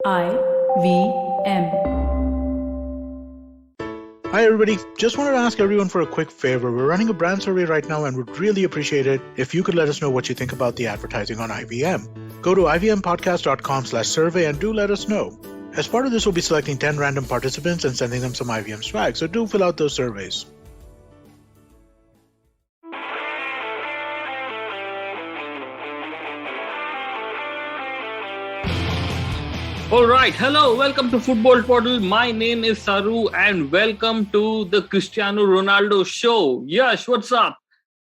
IVM. Hi, everybody. Just wanted to ask everyone for a quick favor. We're running a brand survey right now and would really appreciate it if you could let us know what you think about the advertising on IVM. Go to ivmpodcast.com/survey and do let us know. As part of this, we'll be selecting 10 random participants and sending them some IVM swag, so do fill out those surveys. All right, hello, welcome to Football Portal. My name is Saru and welcome to the Cristiano Ronaldo show. Yash, what's up?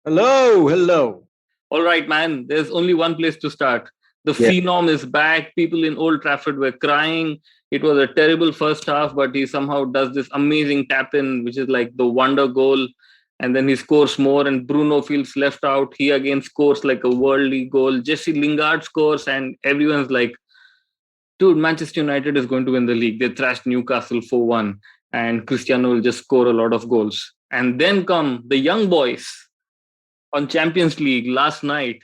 Hello. All right, man, there's only one place to start. The Phenom is back. People in Old Trafford were crying. It was a terrible first half, but he somehow does this amazing tap-in, which is like the wonder goal. And then he scores more and Bruno feels left out. He again scores like a worldly goal. Jesse Lingard scores and everyone's like, dude, Manchester United is going to win the league. They thrashed Newcastle 4-1 and Cristiano will just score a lot of goals. And then come the young boys on Champions League last night.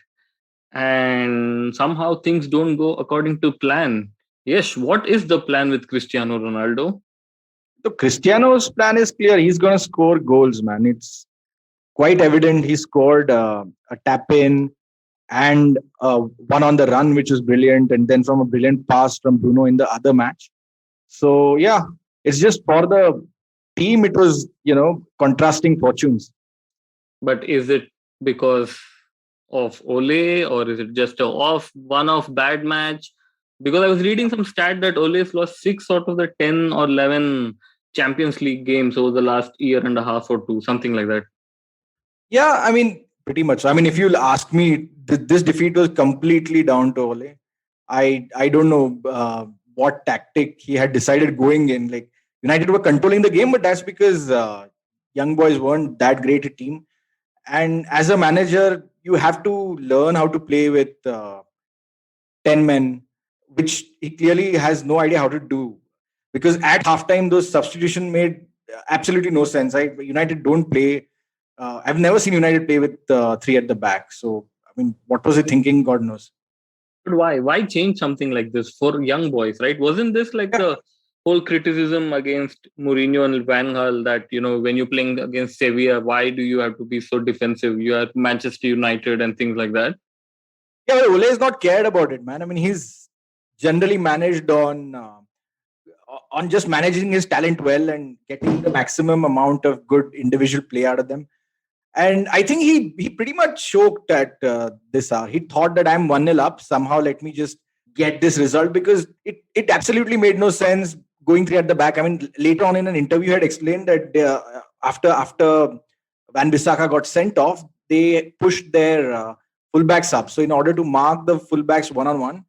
And somehow things don't go according to plan. Yes, what is the plan with Cristiano Ronaldo? So Cristiano's plan is clear. He's going to score goals, man. It's quite evident he scored a tap-in and one on the run, which was brilliant. And then from a brilliant pass from Bruno in the other match. So, yeah, it's just for the team, it was, contrasting fortunes. But is it because of Ole or is it just a one-off bad match? Because I was reading some stat that Ole's lost 6 out of the 10 or 11 Champions League games over the last year and a half or two, something like that. Yeah, I mean, pretty much. I mean, if you'll ask me, this defeat was completely down to Ole. I don't know what tactic he had decided going in. Like, United were controlling the game, but that's because young boys weren't that great a team. And as a manager, you have to learn how to play with 10 men, which he clearly has no idea how to do. Because at halftime, those substitution made absolutely no sense. United don't play. I've never seen United play with 3 at the back. So, I mean, what was he thinking? God knows. But why? Why change something like this for young boys, right? Wasn't this like the whole criticism against Mourinho and Van Gaal that, when you're playing against Sevilla, why do you have to be so defensive? You are Manchester United and things like that. Yeah, Ole is not cared about it, man. I mean, he's generally managed on just managing his talent well and getting the maximum amount of good individual play out of them. And I think he pretty much choked at this hour. He thought that I'm 1-0 up. Somehow let me just get this result because it absolutely made no sense going 3 at the back. I mean, later on in an interview, he had explained that after Van Bissaka got sent off, they pushed their fullbacks up. So in order to mark the fullbacks one-on-one,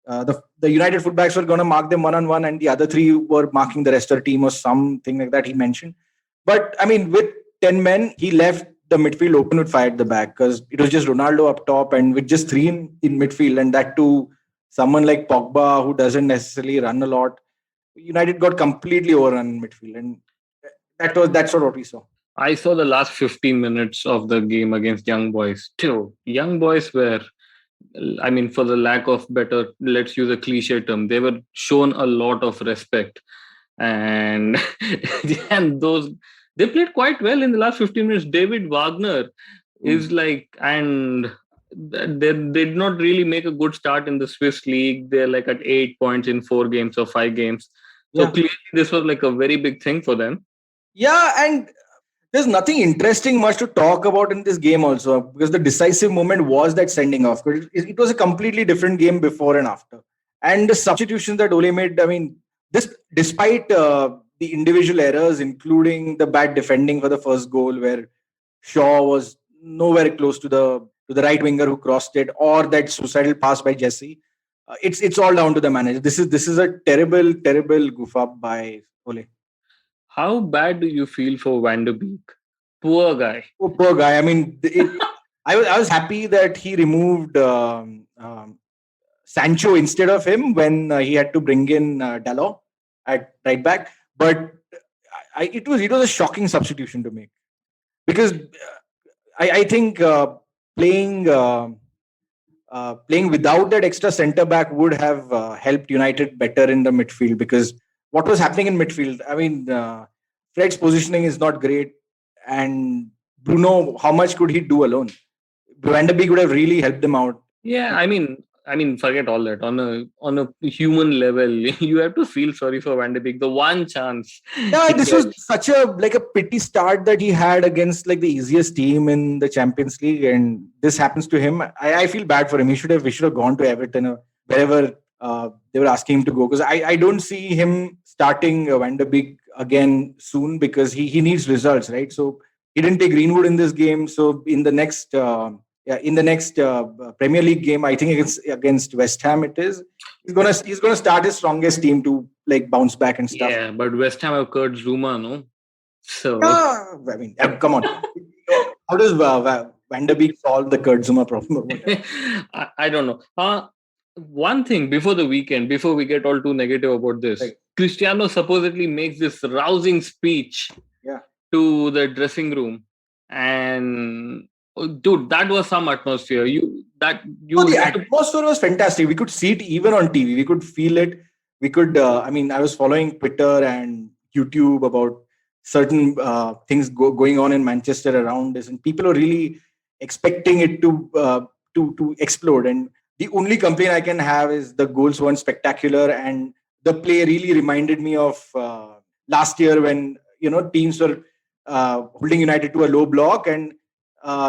the United fullbacks were going to mark them one-on-one and the other 3 were marking the rest of the team or something like that he mentioned. But I mean, with 10 men, he left the midfield open with 5 at the back because it was just Ronaldo up top and with just 3 in midfield, and that too someone like Pogba who doesn't necessarily run a lot. United got completely overrun in midfield, and that's what we saw. I saw the last 15 minutes of the game against Young Boys. Still, Young Boys were, I mean, for the lack of better, let's use a cliche term, they were shown a lot of respect. And, and they played quite well in the last 15 minutes. David Wagner is like, and they did not really make a good start in the Swiss league. They're like at 8 points in 4 games or 5 games. So clearly this was like a very big thing for them. Yeah, and there's nothing interesting much to talk about in this game also because the decisive moment was that sending off. It was a completely different game before and after. And the substitutions that Ole made, I mean, this despite the individual errors, including the bad defending for the first goal where Shaw was nowhere close to the right winger who crossed it, or that suicidal pass by Jesse. It's all down to the manager. This is a terrible goof up by Ole. How bad do you feel for Van de Beek? Poor guy. Oh, poor guy. I mean, I was happy that he removed Sancho instead of him when he had to bring in Dalot at right back. But it was a shocking substitution to make because I think playing playing without that extra centre back would have helped United better in the midfield, because what was happening in midfield, I mean, Fred's positioning is not great, and Bruno, how much could he do alone? Van de Beek would have really helped him out. Yeah, I mean, forget all that. On a human level, you have to feel sorry for Van de Beek. The one chance. Yeah, this was such a pity start that he had against like the easiest team in the Champions League, and this happens to him. I feel bad for him. We should have gone to Everton or wherever they were asking him to go, because I don't see him starting Van de Beek again soon, because he needs results, right? So he didn't take Greenwood in this game. So in the next Premier League game, I think against West Ham, he's gonna start his strongest team to like bounce back and stuff. Yeah, but West Ham have Kurt Zuma, no? So I mean, come on. How does Van de Beek solve the Kurt Zuma problem? I don't know. One thing before the weekend, before we get all too negative about this, right. Cristiano supposedly makes this rousing speech to the dressing room, and dude, that was some atmosphere. The atmosphere was fantastic. We could see it even on TV. We could feel it. We could. I was following Twitter and YouTube about certain things going on in Manchester around this, and people are really expecting it to explode. And the only complaint I can have is the goals weren't spectacular, and the play really reminded me of last year when teams were holding United to a low block, and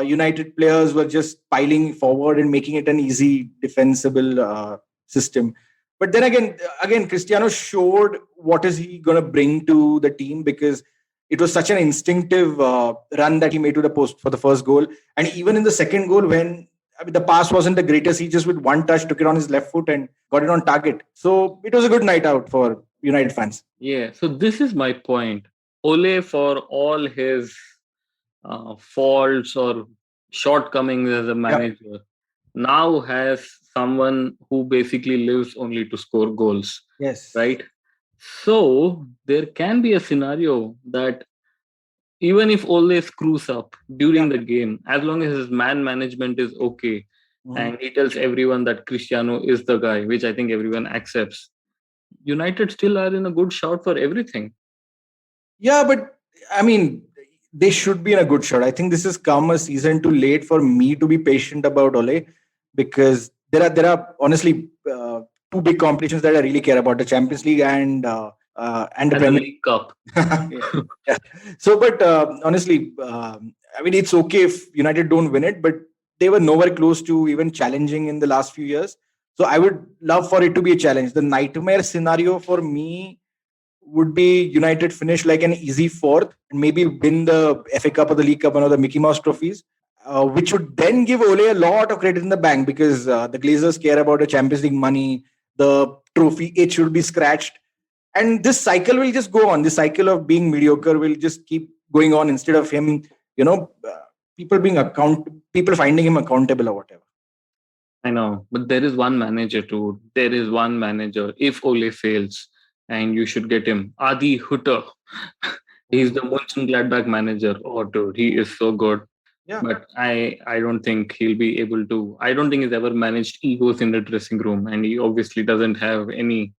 United players were just piling forward and making it an easy defensible system. But then again, Cristiano showed what is he going to bring to the team, because it was such an instinctive run that he made to the post for the first goal. And even in the second goal, when the pass wasn't the greatest, he just with one touch took it on his left foot and got it on target. So it was a good night out for United fans. Yeah, so this is my point. Ole, for all his faults or shortcomings as a manager, now has someone who basically lives only to score goals. Yes. Right? So there can be a scenario that even if Ole screws up during the game, as long as his man management is okay, and he tells everyone that Cristiano is the guy, which I think everyone accepts, United still are in a good shot for everything. Yeah, but I mean, they should be in a good shot. I think this has come a season too late for me to be patient about Ole, because there are honestly two big competitions that I really care about: the Champions League and the Premier League Cup. Yeah. So, but honestly, it's okay if United don't win it, but they were nowhere close to even challenging in the last few years. So I would love for it to be a challenge. The nightmare scenario for me would be United finish like an easy fourth and maybe win the FA Cup or the League Cup, one of the Mickey Mouse trophies, which would then give Ole a lot of credit in the bank, because the Glazers care about the Champions League money, the trophy, it should be scratched. And this cycle will just go on. This cycle of being mediocre will just keep going on, instead of him, people finding him accountable or whatever. I know, but there is one manager too. There is one manager. If Ole fails, and you should get him, Adi Hutter. He's the Mönchengladbach manager. Oh, dude, he is so good. Yeah. But I don't think he'll be able to. I don't think he's ever managed egos in the dressing room, and he obviously doesn't have any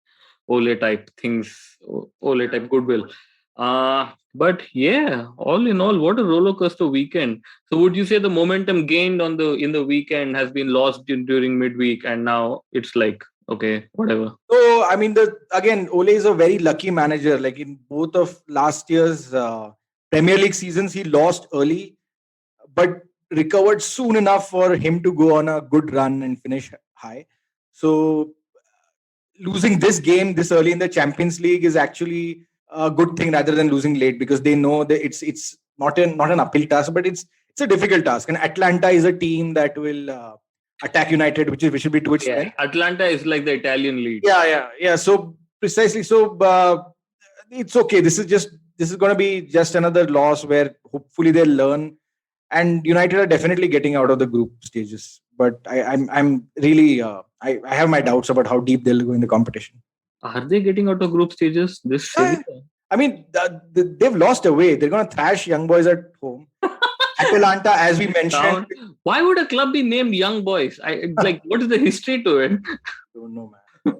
Ole type things, Ole type goodwill. But yeah, all in all, what a roller coaster weekend. So would you say the momentum gained in the weekend has been lost during midweek, and now it's like, okay, whatever? So again, Ole is a very lucky manager. Like in both of last year's Premier League seasons, he lost early, but recovered soon enough for him to go on a good run and finish high. So losing this game this early in the Champions League is actually a good thing rather than losing late, because they know that it's not an uphill task, but it's a difficult task. And Atalanta is a team that will attack United, which should be to its strength. Atalanta is like the Italian league. Yeah. So precisely. So it's okay. This is going to be just another loss where hopefully they'll learn. And United are definitely getting out of the group stages. But I'm really I have my doubts about how deep they'll go in the competition. Are they getting out of group stages this season? They've lost away. They're going to thrash Young Boys at home. Atalanta, as we mentioned. Town. Why would a club be named Young Boys? What is the history to it? Don't know, man.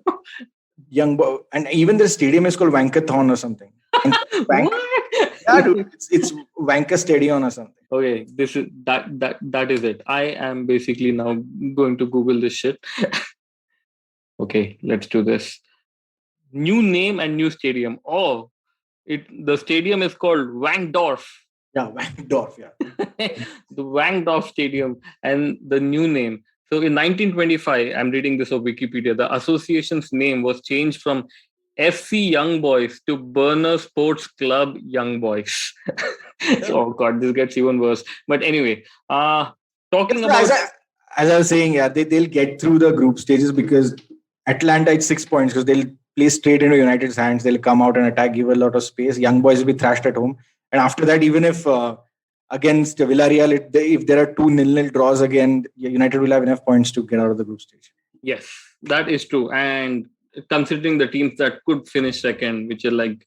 Young boy, and even the stadium is called Wankathon or something. What? Yeah, dude, it's Wanka Stadium or something. Okay, this is that is it. I am basically now going to Google this shit. Okay, let's do this. New name and new stadium. Oh, the stadium is called Wankdorf. Yeah, Wankdorf. Yeah. The Wankdorf Stadium and the new name. So in 1925, I'm reading this of Wikipedia, the association's name was changed from FC Young Boys to Burner Sports Club Young Boys. Oh God, this gets even worse. But anyway, talking about... As I was saying, yeah, they'll get through the group stages because Atlanta it's 6 points because they'll play straight into United's hands. They'll come out and attack, give a lot of space. Young Boys will be thrashed at home. And after that, even if against Villarreal, if there are 2-0 draws again, United will have enough points to get out of the group stage. Yes, that is true. And considering the teams that could finish second, which are like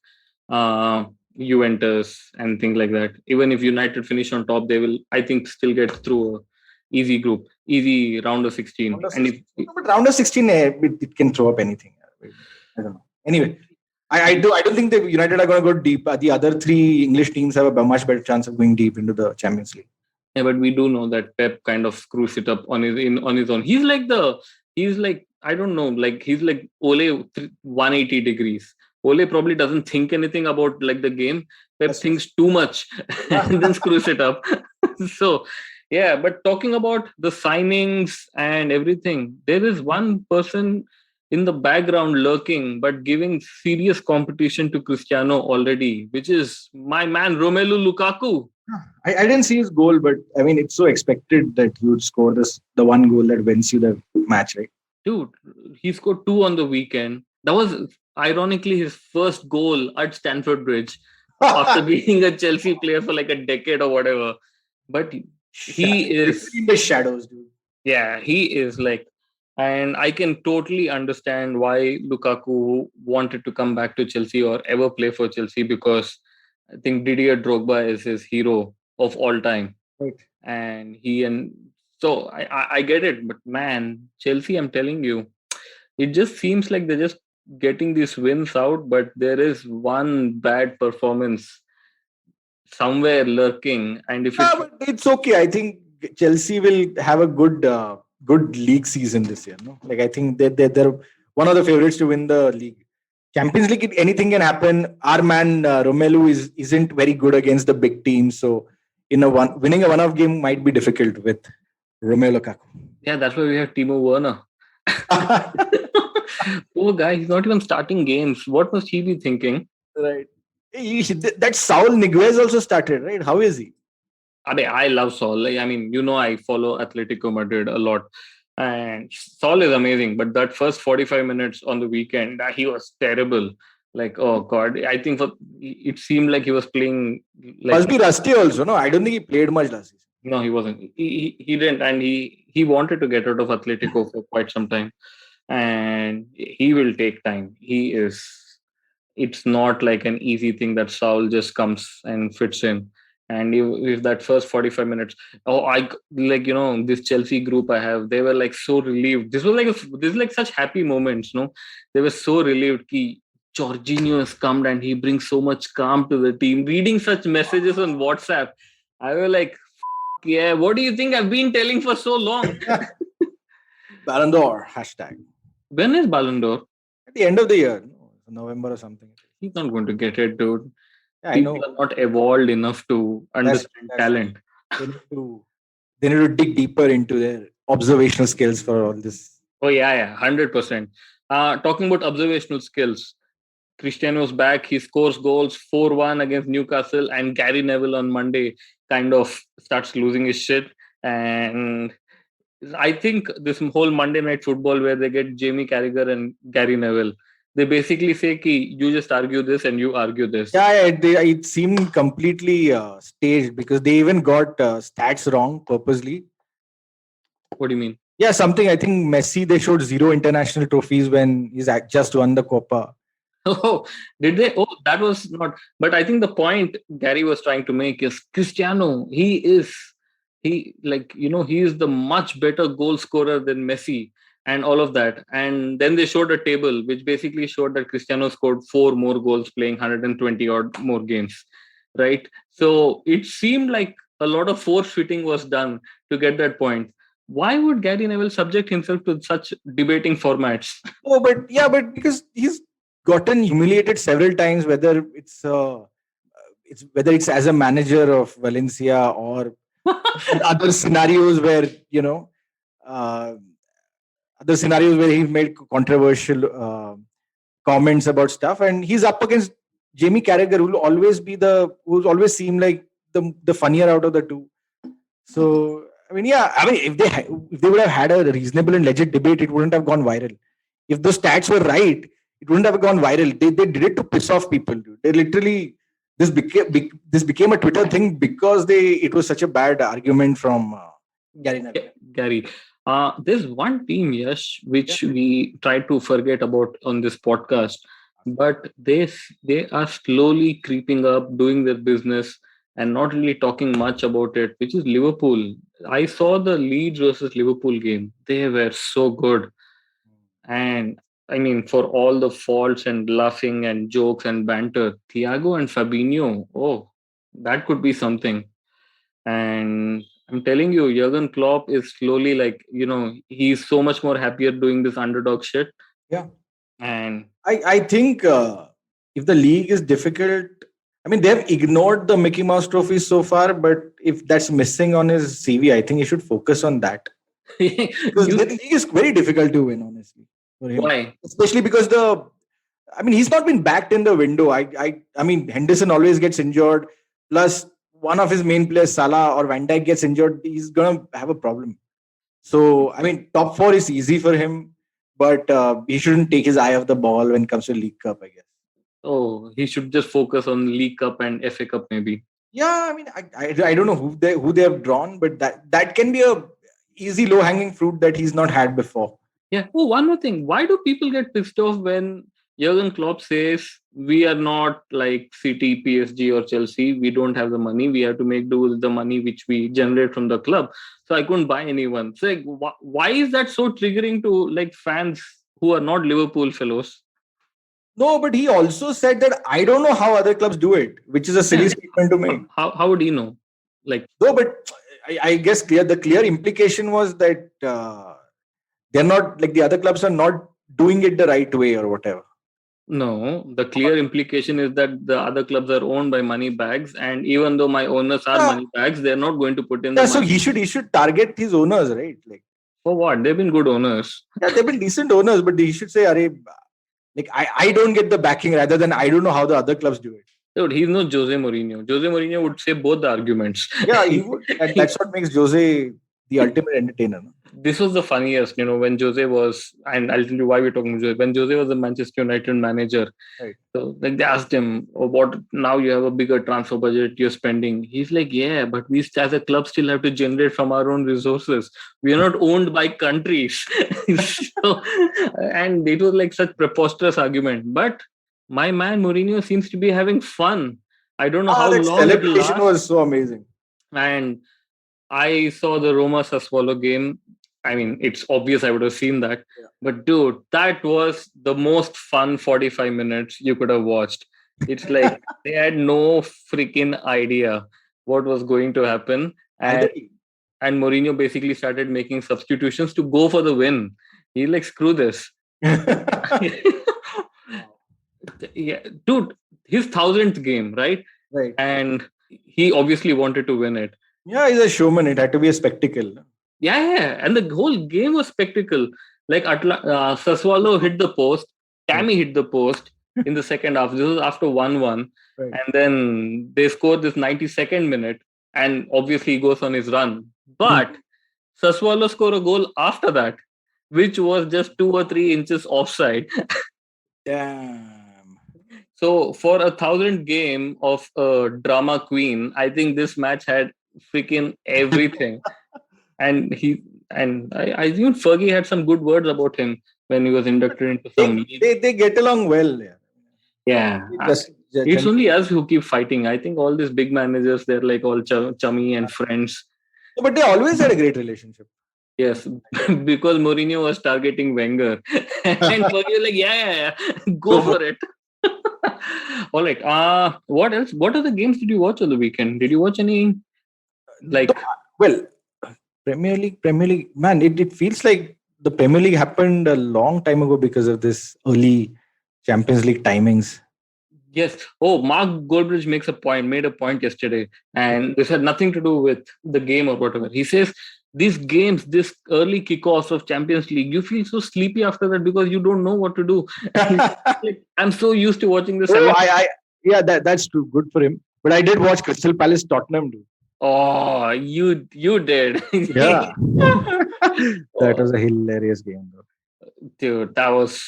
Juventus and things like that, even if United finish on top, they will, I think, still get through a easy group, easy round of 16. But round of 16, it can throw up anything. I don't know. Anyway, I don't think the United are going to go deep. The other three English teams have a much better chance of going deep into the Champions League. Yeah, but we do know that Pep kind of screws it up on his own. He's like I don't know, like he's like Ole 180 degrees. Ole probably doesn't think anything about like the game. Pep thinks too much and then screws it up. So yeah, but talking about the signings and everything, there is one person in the background lurking, but giving serious competition to Cristiano already, which is my man Romelu Lukaku. I didn't see his goal, but I mean, it's so expected that he would score the one goal that wins you the match, right? Dude, he scored 2 on the weekend. That was ironically his first goal at Stamford Bridge after being a Chelsea player for like a decade or whatever. But he is in the shadows, dude. Yeah, he is like, and I can totally understand why Lukaku wanted to come back to Chelsea or ever play for Chelsea, because I think Didier Drogba is his hero of all time. Right. And so I get it, but man, Chelsea, I'm telling you, it just seems like they're just getting these wins out, but there is one bad performance somewhere lurking. And but it's okay. I think Chelsea will have a good league season this year. No, like I think they're one of the favorites to win the league. Champions League, anything can happen. Our man Romelu isn't very good against the big teams, so winning a one-off game might be difficult with Romelu Lukaku. Yeah, that's why we have Timo Werner. Poor guy, he's not even starting games. What must he be thinking? Right. That Saul Niguez also started, right? How is he? I love Saul. I mean, I follow Atletico Madrid a lot. And Saul is amazing. But that first 45 minutes on the weekend, he was terrible. Like, oh God. I think it seemed like he was playing... Must be rusty also, no? I don't think he played much last season. No, he wasn't. He didn't. And he wanted to get out of Atletico for quite some time. And he will take time. It's not like an easy thing that Saul just comes and fits in. And if that first 45 minutes, this Chelsea group I have, they were like so relieved. This is like such happy moments, no? They were so relieved that Jorginho has come and he brings so much calm to the team. Reading such messages on WhatsApp, I was like, yeah, what do you think I've been telling for so long? Ballon d'Or, #. When is Ballon d'Or? At the end of the year, November or something. He's not going to get it, dude. Yeah, people are not evolved enough to understand talent. They need to dig deeper into their observational skills for all this. Oh, yeah, 100%. Talking about observational skills, Cristiano's back. He scores goals 4-1 against Newcastle, and Gary Neville on Monday kind of starts losing his shit. And I think this whole Monday Night Football where they get Jamie Carragher and Gary Neville, they basically say ki you just argue this and you argue this. Yeah, it seemed completely staged because they even got stats wrong purposely. What do you mean? Yeah, something. I think Messi, they showed 0 international trophies when he's just won the Copa. Oh, did they? Oh, that was not. But I think the point Gary was trying to make is Cristiano. He is the much better goal scorer than Messi and all of that. And then they showed a table which basically showed that Cristiano scored four more goals playing 120 odd more games, right? So it seemed like a lot of force fitting was done to get that point. Why would Gary Neville subject himself to such debating formats? Oh, but yeah, but because he's gotten humiliated several times, it's whether it's as a manager of Valencia or in other scenarios where uh, other scenarios where he's made controversial comments about stuff, and he's up against Jamie Carragher, who's always seemed like the funnier out of the two. So I mean, yeah, I mean, if they would have had a reasonable and legit debate, it wouldn't have gone viral. If those stats were right, it wouldn't have gone viral. They did it to piss off people, dude. They literally this became a Twitter thing because it was such a bad argument from Gary Neville. Gary, there's one team, Yash, which we try to forget about on this podcast, but they are slowly creeping up, doing their business, and not really talking much about it, which is Liverpool. I saw the Leeds versus Liverpool game. They were so good, and I mean, for all the faults and laughing and jokes and banter, Thiago and Fabinho, oh, that could be something. And I'm telling you, Jurgen Klopp is slowly he's so much more happier doing this underdog shit. Yeah. And I think if the league is difficult, I mean, they've ignored the Mickey Mouse Trophy so far, but if that's missing on his CV, I think he should focus on that. Because the league is very difficult to win, honestly. For him. Why? Especially because he's not been backed in the window. I mean, Henderson always gets injured. Plus, one of his main players, Salah or Van Dijk, gets injured. He's gonna have a problem. So, I mean, top four is easy for him, but he shouldn't take his eye off the ball when it comes to League Cup, I guess. Oh, he should just focus on League Cup and FA Cup, maybe. Yeah, I mean, I don't know who they have drawn, but that can be a easy low hanging fruit that he's not had before. Yeah. Oh, one more thing. Why do people get pissed off when Jurgen Klopp says we are not like City, PSG, or Chelsea? We don't have the money. We have to make do with the money which we generate from the club. So I couldn't buy anyone. So like, why is that so triggering to like fans who are not Liverpool fellows? No, but he also said that I don't know how other clubs do it, which is a silly statement to make. How would he know? Like no, but I guess the clear implication was that they're not like the other clubs are not doing it the right way or whatever. No, the clear implication is that the other clubs are owned by money bags, and even though my owners are money bags, they're not going to put in. Yeah, so he should target his owners, right? Like for what? They've been good owners. Yeah, they've been decent owners, but he should say, "Arey, like I don't get the backing," rather than I don't know how the other clubs do it. Dude, he's no Jose Mourinho. Jose Mourinho would say both the arguments. Yeah, he would. And that's what makes Jose the ultimate entertainer. No? This was the funniest, when Jose was, and I'll tell you why we're talking Jose. When Jose was the Manchester United manager, right. So like they asked him, "Oh, what? Now you have a bigger transfer budget you're spending." He's like, "Yeah, but we as a club still have to generate from our own resources. We are not owned by countries." And it was like such preposterous argument. But my man Mourinho seems to be having fun. I don't know how that long celebration was so amazing. And I saw the Roma Sassuolo game. I mean, it's obvious I would have seen that. Yeah. But dude, that was the most fun 45 minutes you could have watched. It's like they had no freaking idea what was going to happen. And Mourinho basically started making substitutions to go for the win. He's like, screw this. Yeah, dude, his 1000th game, right? Right. And he obviously wanted to win it. Yeah, he's a showman. It had to be a spectacle. Yeah. And the whole game was spectacle. Like Sassuolo hit the post. Tammy hit the post in the second half. This was after 1-1. Right. And then they scored this 92nd minute. And obviously he goes on his run. But Sassuolo scored a goal after that, which was just 2 or 3 inches offside. Damn. So for a 1000 game of drama queen, I think this match had freaking everything. And I even Fergie had some good words about him when he was inducted into some. They get along well. Yeah. Yeah. It's Generally, only us who keep fighting. I think all these big managers, they're like all chummy and friends. but they always had a great relationship. Yes, because Mourinho was targeting Wenger, and Mourinho was like, yeah, go for it. All right. What else? What other games did you watch on the weekend? Did you watch any like? Well, Premier League, man, it feels like the Premier League happened a long time ago because of this early Champions League timings. Yes. Oh, Mark Goldbridge made a point yesterday, and this had nothing to do with the game or whatever. He says these games, this early kickoffs of Champions League, you feel so sleepy after that because you don't know what to do. Like, I'm so used to watching the Oh, yeah, that's true. Good for him. But I did watch Crystal Palace Tottenham, dude. Oh, you did. Yeah. That was a hilarious game, though. Dude, that was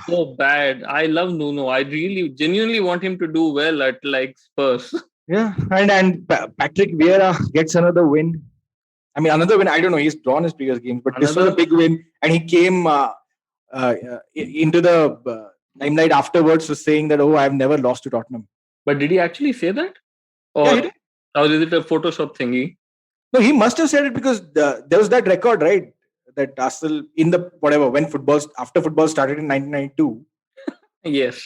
so bad. I love Nuno. I really genuinely want him to do well at like Spurs. Yeah, and Patrick Vieira gets another win. I mean, another win. I don't know. He's drawn his previous games, but this was a big win, and he came into the limelight afterwards, was saying that, "Oh, I've never lost to Tottenham." But did he actually say that, or Yeah, he did. or is it a Photoshop thingy? No, he must have said it because there was that record, right? That Arsenal in the whatever when after football started in 1992. Yes,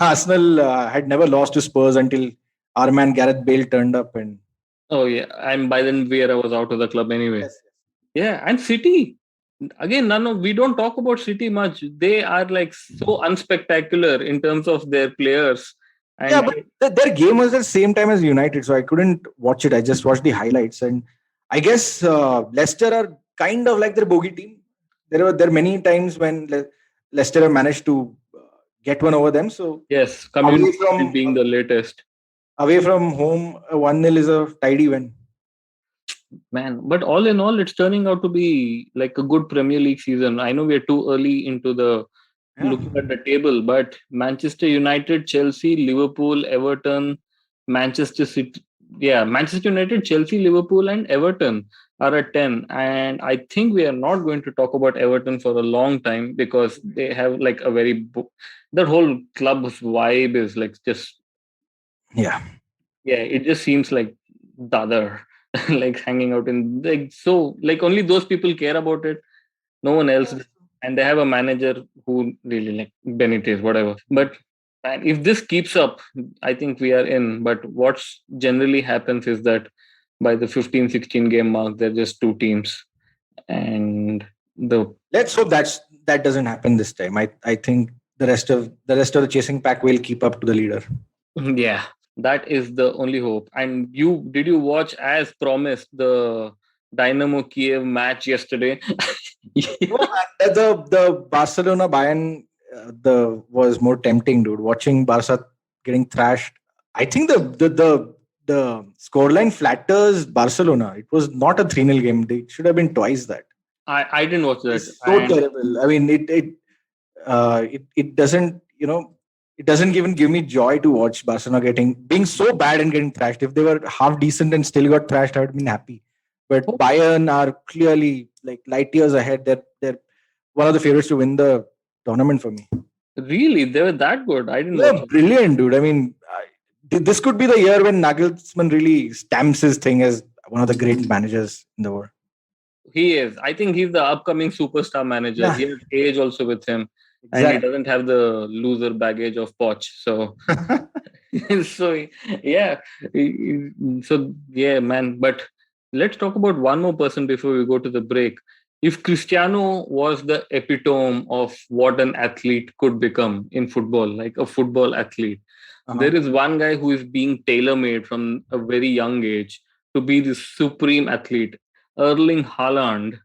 Arsenal had never lost to Spurs until our man Gareth Bale turned up, and oh yeah, and by then Vieira was out of the club anyway. yes. Yeah, and City again. We don't talk about City much. They are like so unspectacular in terms of their players. And Yeah, but their game was at the same time as United, so I couldn't watch it. I just watched the highlights, and I guess Leicester are kind of like their bogey team. There are many times when Leicester have managed to get one over them. So yes, Community being the latest. Away from home, 1-0 is a tidy win. Man, but all in all, it's turning out to be like a good Premier League season. I know we are too early into the looking at the table, but Manchester United, Chelsea, Liverpool, Everton, Manchester City, Manchester United, Chelsea, Liverpool, and Everton are at 10. And I think we are not going to talk about Everton for a long time because they have like a very that whole club's vibe is like just it just seems like the other like hanging out in like so like only those people care about it, no one else. And they have a manager who really like Benitez, whatever. But if this keeps up, I think we are in. But what's generally happens is that by the 15-16 game mark, they're just two teams. And let's hope that doesn't happen this time. I think the rest of the chasing pack will keep up to the leader. Yeah, that is the only hope. And did you watch as promised the Dynamo Kiev match yesterday? The Barcelona Bayern was more tempting, dude. Watching Barca getting thrashed. I think the scoreline flatters Barcelona. It was not a 3-0 game. They should have been twice that. I didn't watch that. It's so terrible. I mean, it doesn't, it doesn't even give me joy to watch Barcelona being so bad and getting thrashed. If they were half decent and still got thrashed, I would have been happy. But Bayern are clearly like light years ahead. They're one of the favorites to win the tournament for me. Really? They were that good? I didn't know. They're brilliant, dude. I mean, this could be the year when Nagelsmann really stamps his thing as one of the great managers in the world. He is. I think he's the upcoming superstar manager. Yeah. He has age also with him. Exactly. And he doesn't have the loser baggage of Poch. So, man. But let's talk about one more person before we go to the break. If Cristiano was the epitome of what an athlete could become in football, like a football athlete, there is one guy who is being tailor-made from a very young age to be the supreme athlete, Erling Haaland.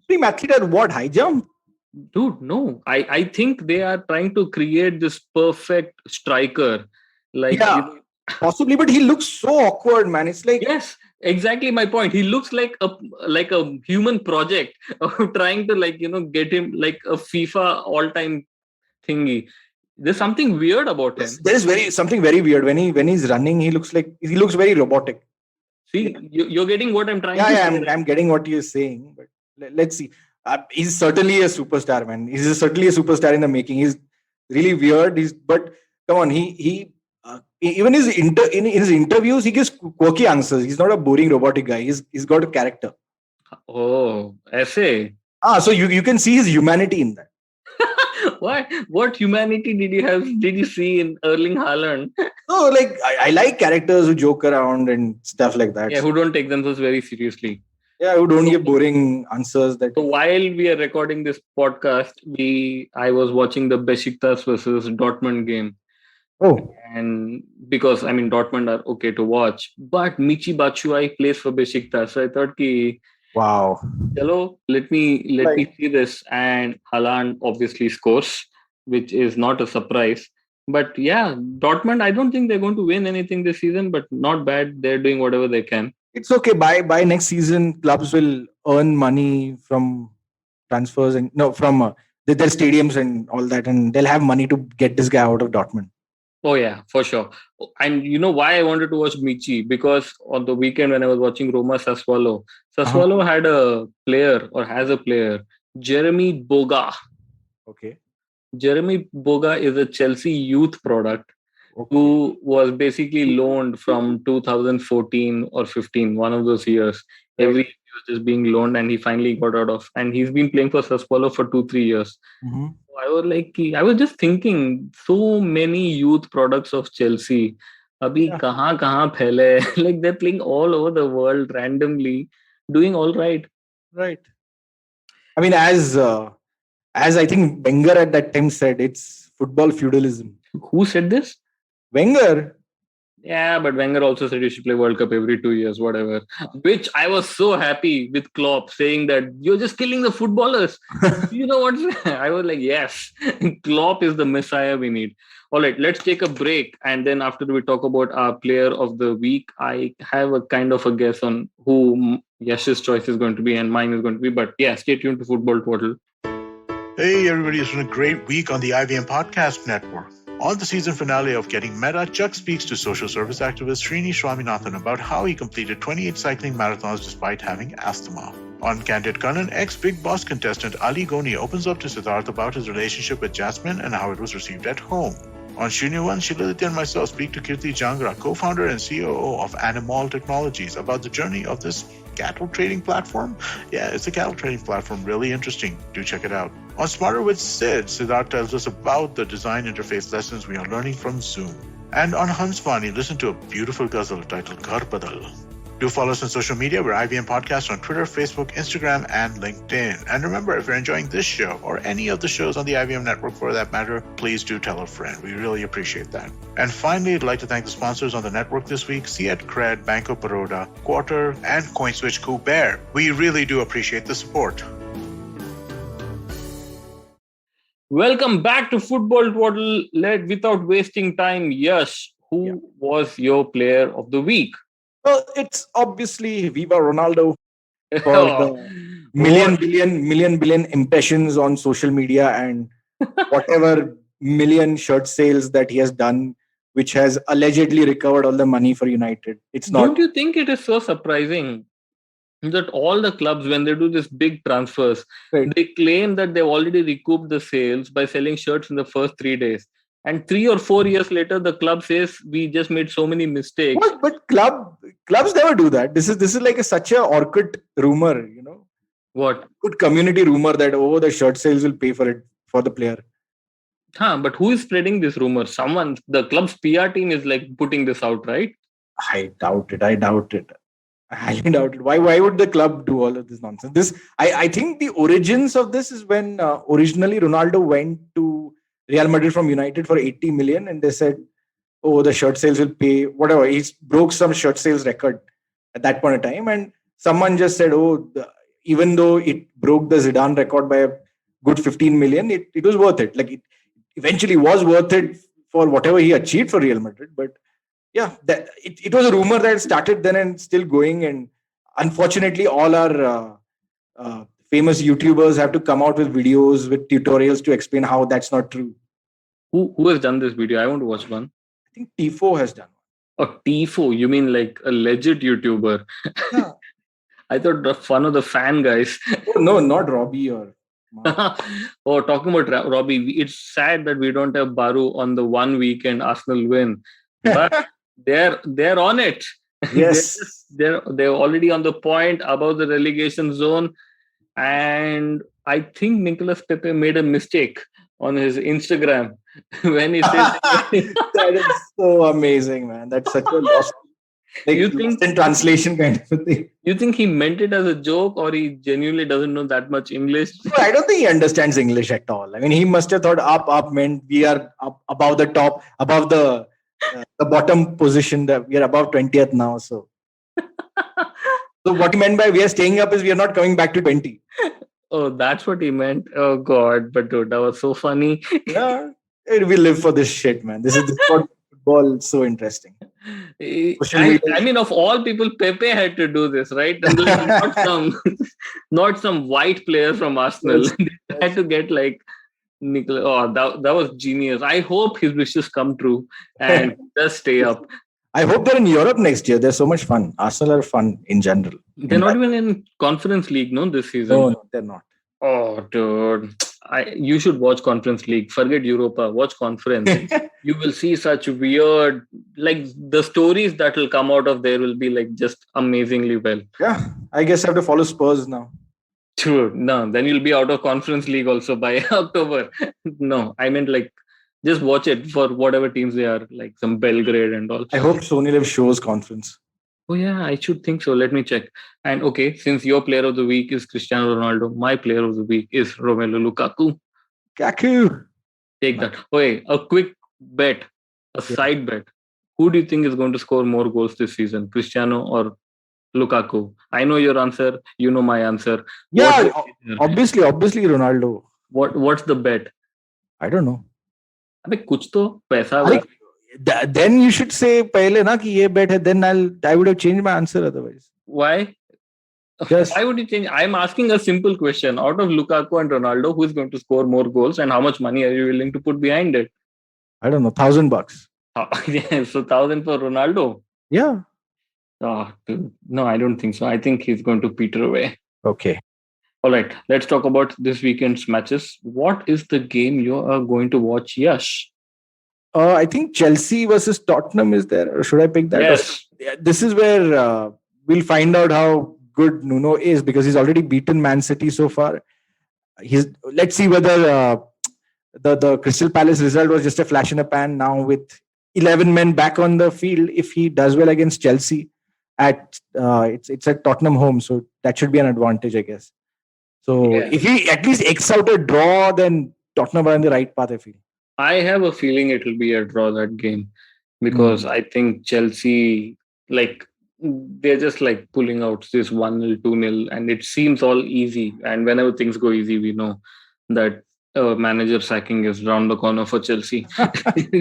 Supreme athlete at what? High jump? Dude, no. I think they are trying to create this perfect striker. Like possibly, but he looks so awkward, man. It's like yes, exactly my point. He looks like a human project of trying to get him like a FIFA all-time thingy. There's something weird about him. There is something very weird when he's running. He looks very robotic. See, you're getting what I'm trying to say. I'm getting what you're saying, but let's see. He's certainly a superstar, man. He's certainly a superstar in the making. really weird. But come on, even in his interviews he gives quirky answers. He's not a boring robotic guy. He's got a character. Oh, essay. So you can see his humanity in that. What humanity did you have? Did you see in Erling Haaland? So like I like characters who joke around and stuff like that. Yeah, who don't take themselves very seriously. Yeah, who don't give boring answers. So while we are recording this podcast, I was watching the Besiktas versus Dortmund game. Oh. And because Dortmund are okay to watch, but Michi Batshuayi plays for Besiktas, so I thought ki wow. Hello, let me see this. And Haaland obviously scores, which is not a surprise. But yeah, Dortmund, I don't think they're going to win anything this season, but not bad. They're doing whatever they can. It's okay. By next season, clubs will earn money from transfers and from their stadiums and all that, and they'll have money to get this guy out of Dortmund. Oh yeah, for sure. And you know why I wanted to watch Michi? Because on the weekend when I was watching Roma Sassuolo had a player or has a player, Jeremy Boga. Okay. Jeremy Boga is a Chelsea youth product who was basically loaned from 2014 or 15, one of those years. Every year he was just being loaned and he finally got out of. And he's been playing for Sassuolo for 2-3 years. Mm-hmm. I was just thinking, so many youth products of Chelsea. Abhi kahan phele? Like they're playing all over the world randomly, doing all right. Right. I mean, as I think Wenger at that time said, it's football feudalism. Who said this? Wenger. Yeah, but Wenger also said you should play World Cup every 2 years, whatever. Which I was so happy with Klopp saying that you're just killing the footballers. You know what? I was like, yes, Klopp is the messiah we need. All right, let's take a break. And then after we talk about our player of the week, I have a kind of a guess on who Yash's choice is going to be and mine is going to be. But yeah, stay tuned to Football Total. Hey, everybody, it's been a great week on the IVM Podcast Network. On the season finale of Getting Meta, Chuck speaks to social service activist Srini Swaminathan about how he completed 28 cycling marathons despite having asthma. On Candid Kanan, ex-Big Boss contestant Ali Goni opens up to Siddharth about his relationship with Jasmine and how it was received at home. On Shunyavan, Shiladitya and myself speak to Kirti Jangra, co-founder and COO of Animal Technologies, about the journey of this cattle trading platform. Yeah, it's a cattle trading platform. Really interesting. Do check it out. On Smarter with Sid, Siddharth tells us about the design interface lessons we are learning from Zoom. And on Hansvani, listen to a beautiful ghazal titled Ghar Badal. Do follow us on social media. We're IVM Podcast on Twitter, Facebook, Instagram, and LinkedIn. And remember, if you're enjoying this show or any of the shows on the IVM network for that matter, please do tell a friend. We really appreciate that. And finally, I'd like to thank the sponsors on the network this week, Fiat Cred, Banco Baroda, Quarter, and CoinSwitch Kuber. We really do appreciate the support. Welcome back to Football Total. Without wasting time, Yash, who was your player of the week? Well, it's obviously Viva Ronaldo for the million billion impressions on social media and whatever million shirt sales that he has done, which has allegedly recovered all the money for United. It's not. Don't you think it is so surprising that all the clubs, when they do this big transfers, they claim that they've already recouped the sales by selling shirts in the first 3 days? And 3 or 4 years later, the club says we just made so many mistakes. What? But clubs never do that. This is like such a Orkut rumor, you know. What? Good community rumor that the shirt sales will pay for it for the player. But who is spreading this rumor? Someone, the club's PR team is like putting this out, right? I doubt it. I highly doubt it. Why would the club do all of this nonsense? I think the origins of this is when originally Ronaldo went to Real Madrid from United for 80 million, and they said, "Oh, the shirt sales will pay whatever." He broke some shirt sales record at that point in time, and someone just said, "Oh, even though it broke the Zidane record by a good 15 million, it was worth it." Like it eventually was worth it for whatever he achieved for Real Madrid, but. Yeah, it was a rumor that started then and still going. And unfortunately, all our famous YouTubers have to come out with videos, with tutorials to explain how that's not true. Who has done this video? I want to watch one. I think Tifo has done one. Oh, Tifo? You mean like a legit YouTuber? Yeah. I thought one of the fan guys. Oh, no, not Robbie or Oh, talking about Robbie, it's sad that we don't have Baru on the one weekend Arsenal win, but they're on it. Yes. They're already on the point above the relegation zone, and I think Nicolas Pepe made a mistake on his Instagram when he says That is so amazing, man. That's such a lost, you lost think in translation kind of a thing. you think he meant it as a joke, or he genuinely doesn't know that much English? No, I don't think he understands English at all. I mean, he must have thought up meant we are up above the top, above the bottom position. That we are above 20th now. So what he meant by we are staying up is we are not coming back to 20. Oh, that's what he meant. Oh God, but dude, that was so funny. Yeah, we live for this shit, man. This is what football is so interesting. Social And media. I mean, of all people, Pepe had to do this, right? And like, not some white player from Arsenal. Yes, They had to get like Nicola. Oh, that was genius. I hope his wishes come true and just stay up. I hope they're in Europe next year. They're so much fun. Arsenal are fun in general. They're not even in Conference League, no, this season. No, they're not. Oh, dude. You should watch Conference League. Forget Europa. Watch Conference. You will see such weird, like the stories that will come out of there will be like just amazingly well. Yeah, I guess I have to follow Spurs now. True. No, then you'll be out of Conference League also by October. No, I meant like just watch it for whatever teams they are, like some Belgrade and all. I hope Sony Live shows conference. Oh yeah, I should think so. Let me check. And okay, since your player of the week is Cristiano Ronaldo, my player of the week is Romelu Lukaku. Kaku. Take that. Okay, a quick bet, a side bet. Who do you think is going to score more goals this season, Cristiano or Lukaku? I know your answer. You know my answer. Yeah, obviously Ronaldo. What's the bet? I don't know. अबे कुछ तो पैसा then you should say पहले ना कि ये bet है. Then I would have changed my answer otherwise. Why? Just, why would you change? I'm asking a simple question. Out of Lukaku and Ronaldo, who is going to score more goals, and how much money are you willing to put behind it? I don't know, $1,000. Yeah, so 1,000 for Ronaldo. Yeah. Oh, dude. No, I don't think so. I think he's going to peter away. Okay. All right, let's talk about this weekend's matches. What is the game you are going to watch, Yash? I think Chelsea versus Tottenham is there. Or should I pick that? Yes. This is where we'll find out how good Nuno is, because he's already beaten Man City so far. Let's see whether the Crystal Palace result was just a flash in the pan. Now with 11 men back on the field, if he does well against Chelsea, it's at Tottenham home, so that should be an advantage, I guess. So if he at least X out a draw, then Tottenham are on the right path, I feel. I have a feeling it will be a draw, that game, because I think Chelsea, like, they're just like pulling out this 1-0, 2-0, and it seems all easy. And whenever things go easy, we know that manager sacking is round the corner for Chelsea.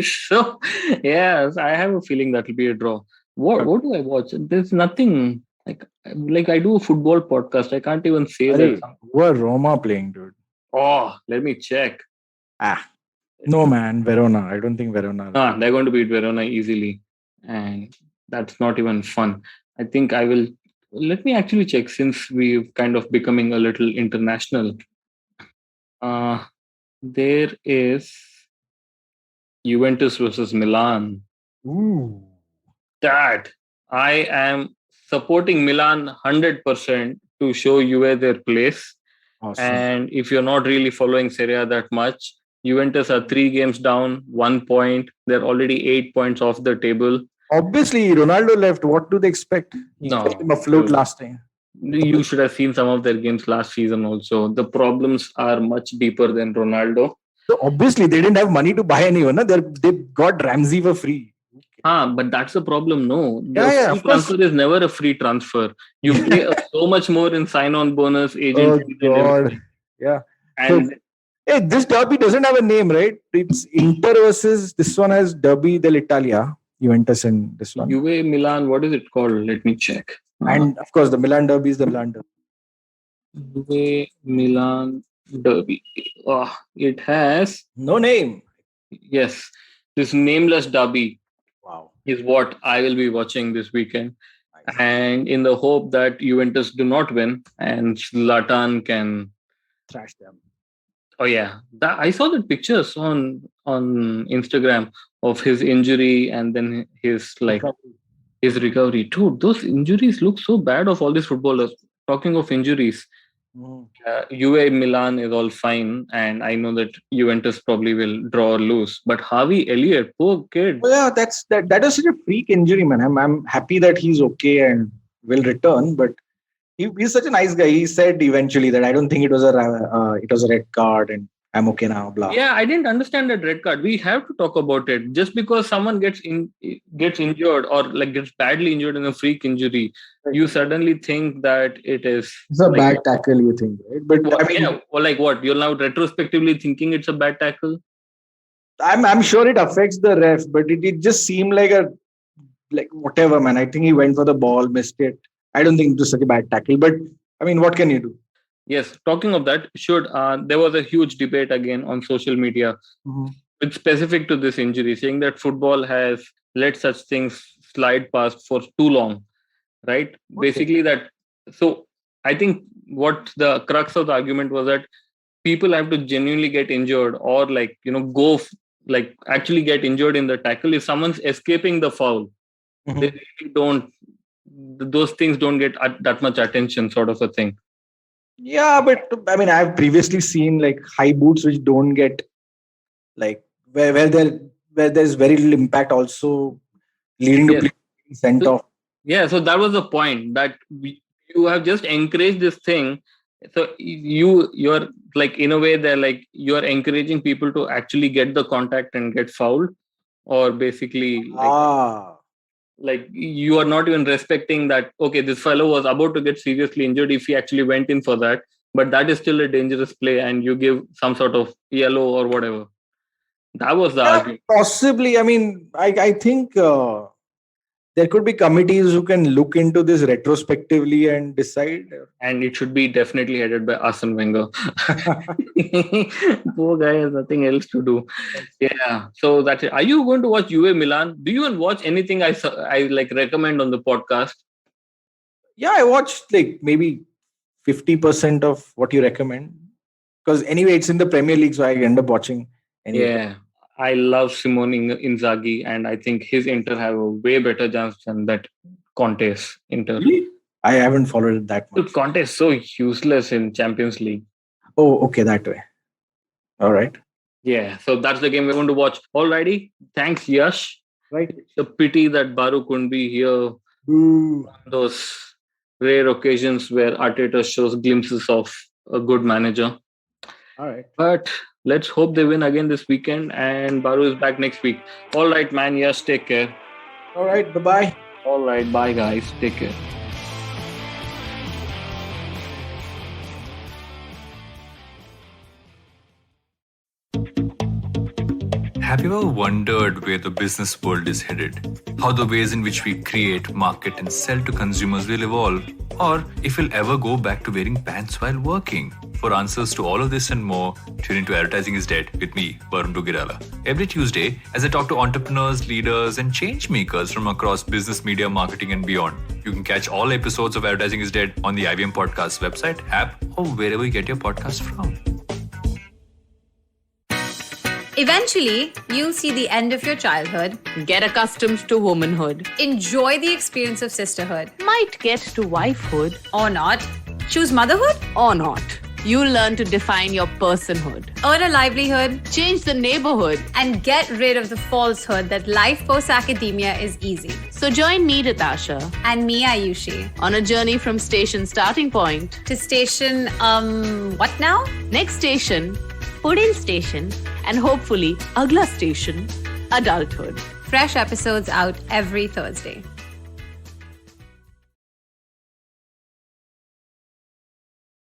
So, yes, I have a feeling that will be a draw. What do I watch? There's nothing like I do a football podcast. I can't even say that. Who are Roma playing, dude? Oh, let me check. No, man, Verona. I don't think Verona. They're going to beat Verona easily, and that's not even fun. I think I will. Let me actually check, since we're kind of becoming a little international. There is Juventus versus Milan. Ooh. That I am supporting Milan 100% to show Juve their place. Awesome. And if you're not really following Serie A that much, Juventus are 3 games down, 1 point. They're already 8 points off the table. Obviously, Ronaldo left. What do they expect? No, kept him afloat last time. You should have seen some of their games last season also. The problems are much deeper than Ronaldo. So obviously, they didn't have money to buy anyone. They got Ramsey for free. But that's the problem. No, free transfer is never a free transfer. You pay so much more in sign-on bonus, agent. Oh God! Yeah. And hey, this derby doesn't have a name, right? It's Inter versus this one has Derby dell'Italia, Juventus, and this one. Juve Milan. What is it called? Let me check. And of course, the Milan Derby is the Milan Derby. Juve Milan Derby. It has no name. Yes, this nameless derby. Wow. Is what I will be watching this weekend. Nice. And in the hope that Juventus do not win and Zlatan can trash them. Oh yeah, I saw the pictures on Instagram of his injury and then his his recovery. Dude, those injuries look so bad of all these footballers. Talking of injuries, UA Milan is all fine, and I know that Juventus probably will draw or lose. But Harvey Elliott, poor kid. Well, yeah, that was such a freak injury, man. I'm happy that he's okay and will return, but he's such a nice guy. He said eventually that I don't think it was a red card and I'm okay now. Blah. Yeah, I didn't understand that red card. We have to talk about it. Just because someone gets injured or like gets badly injured in a freak injury, you suddenly think that it's a bad tackle. You think, right? But what, or like what? You're now retrospectively thinking it's a bad tackle. I'm sure it affects the ref, but it just seemed like whatever, man. I think he went for the ball, missed it. I don't think it was such a bad tackle, but I mean, what can you do? Yes, talking of that, there was a huge debate again on social media, with specific to this injury, saying that football has let such things slide past for too long, right? Okay. Basically that. So I think what the crux of the argument was that people have to genuinely get injured or actually get injured in the tackle if someone's escaping the foul. They really don't. Those things don't get that much attention, sort of a thing. Yeah, but I mean, I've previously seen like high boots which don't get like where there's very little impact also leading to sent off. Yeah, so that was the point, that you have just encouraged this thing. So you're like, in a way, they're like you're encouraging people to actually get the contact and get fouled, or basically like you are not even respecting that, okay, this fellow was about to get seriously injured if he actually went in for that, but that is still a dangerous play and you give some sort of yellow or whatever. That was the argument. Possibly. I mean, I think there could be committees who can look into this retrospectively and decide. And it should be definitely headed by Arsene Wenger. Poor guy has nothing else to do. Yeah. So that's it. Are you going to watch UA Milan? Do you even watch anything I like recommend on the podcast? Yeah, I watched like maybe 50% of what you recommend. Because anyway, it's in the Premier League, so I end up watching anyway. Yeah. I love Simone Inzaghi, and I think his Inter have a way better chance than that Conte's Inter. Really? I haven't followed it that much. Conte is so useless in Champions League. Oh, okay, that way. All right. Yeah, so that's the game we're going to watch. Alrighty. Thanks, Yash. Right. It's a pity that Baru couldn't be here. Those rare occasions where Arteta shows glimpses of a good manager. All right. But let's hope they win again this weekend and Baru is back next week. All right, man. Yes, take care. All right. Bye-bye. All right. Bye, guys. Take care. Have you ever wondered where the business world is headed? How the ways in which we create, market, and sell to consumers will evolve? Or if we'll ever go back to wearing pants while working? For answers to all of this and more, tune into Advertising is Dead with me, Varun Duggirala. Every Tuesday, as I talk to entrepreneurs, leaders, and change makers from across business, media, marketing, and beyond. You can catch all episodes of Advertising is Dead on the IVM Podcast website, app, or wherever you get your podcast from. Eventually, you'll see the end of your childhood, get accustomed to womanhood, enjoy the experience of sisterhood, might get to wifehood, or not, choose motherhood, or not. You'll learn to define your personhood, earn a livelihood, change the neighborhood, and get rid of the falsehood that life post-academia is easy. So join me, Natasha, and me, Ayushi, on a journey from station starting point to station, what now? Next station, Pudil Station, and hopefully Agla Station, adulthood. Fresh episodes out every Thursday.